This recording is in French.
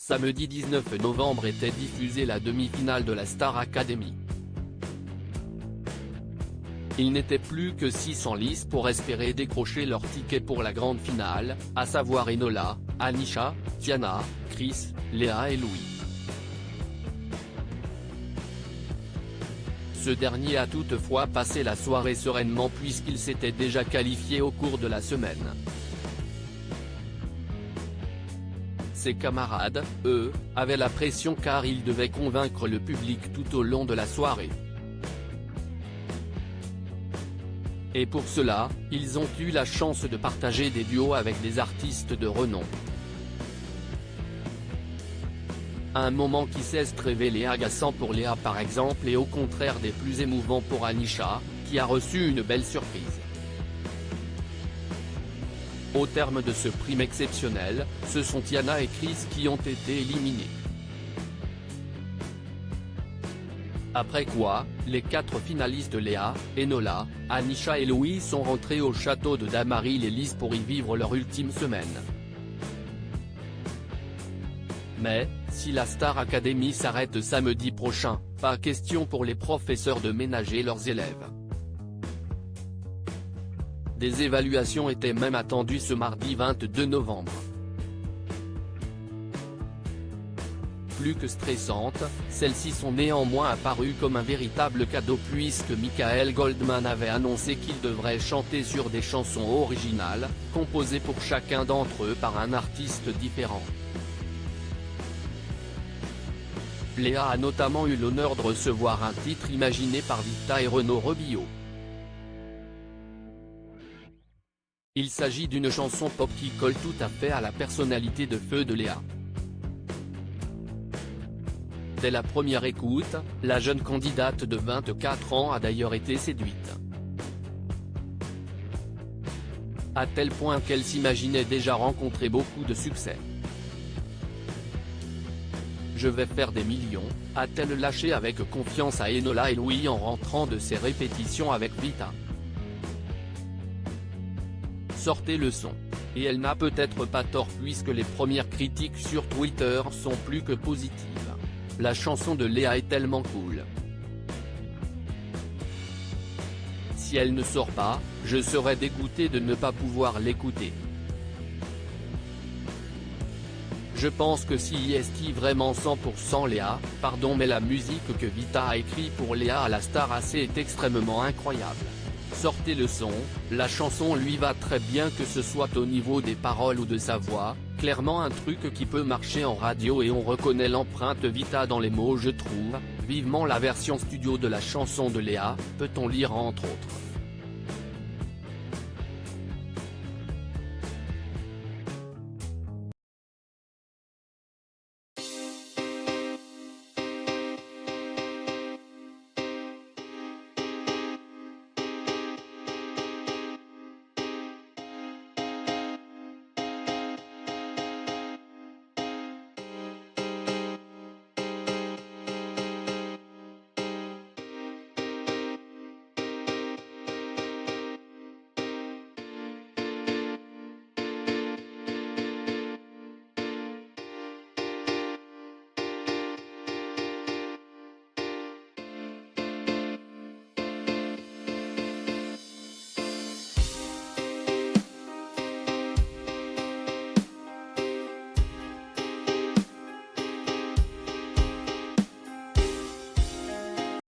Samedi 19 novembre était diffusée la demi-finale de la Star Academy. Il n'était plus que 6 en lice pour espérer décrocher leur ticket pour la grande finale, à savoir Enola, Anisha, Tiana, Chris, Léa et Louis. Ce dernier a toutefois passé la soirée sereinement puisqu'il s'était déjà qualifié au cours de la semaine. Ses camarades, eux, avaient la pression car ils devaient convaincre le public tout au long de la soirée. Et pour cela, ils ont eu la chance de partager des duos avec des artistes de renom. Un moment qui s'est révélé agaçant pour Léa par exemple et au contraire des plus émouvants pour Anisha, qui a reçu une belle surprise. Au terme de ce prime exceptionnel, ce sont Tiana et Chris qui ont été éliminés. Après quoi, les 4 finalistes Léa, Enola, Anisha et Louis sont rentrés au château de Damary-les-Lys pour y vivre leur ultime semaine. Mais, si la Star Academy s'arrête samedi prochain, pas question pour les professeurs de ménager leurs élèves. Des évaluations étaient même attendues ce mardi 22 novembre. Plus que stressantes, celles-ci sont néanmoins apparues comme un véritable cadeau puisque Michael Goldman avait annoncé qu'il devrait chanter sur des chansons originales, composées pour chacun d'entre eux par un artiste différent. Léa a notamment eu l'honneur de recevoir un titre imaginé par Vita et Renaud Rebillot. Il s'agit d'une chanson pop qui colle tout à fait à la personnalité de feu de Léa. Dès la première écoute, la jeune candidate de 24 ans a d'ailleurs été séduite. À tel point qu'elle s'imaginait déjà rencontrer beaucoup de succès. Je vais faire des millions, a-t-elle lâché avec confiance à Enola et Louis en rentrant de ses répétitions avec Vita. Sortez le son. Et elle n'a peut-être pas tort puisque les premières critiques sur Twitter sont plus que positives. La chanson de Léa est tellement cool. Si elle ne sort pas, je serais dégoûté de ne pas pouvoir l'écouter. Je pense que si est vraiment 100% Léa, pardon mais la musique que Vita a écrit pour Léa à la Star AC est extrêmement incroyable. Sortez le son, la chanson lui va très bien que ce soit au niveau des paroles ou de sa voix, clairement un truc qui peut marcher en radio et on reconnaît l'empreinte Vita dans les mots je trouve, vivement la version studio de la chanson de Léa, peut-on lire entre autres.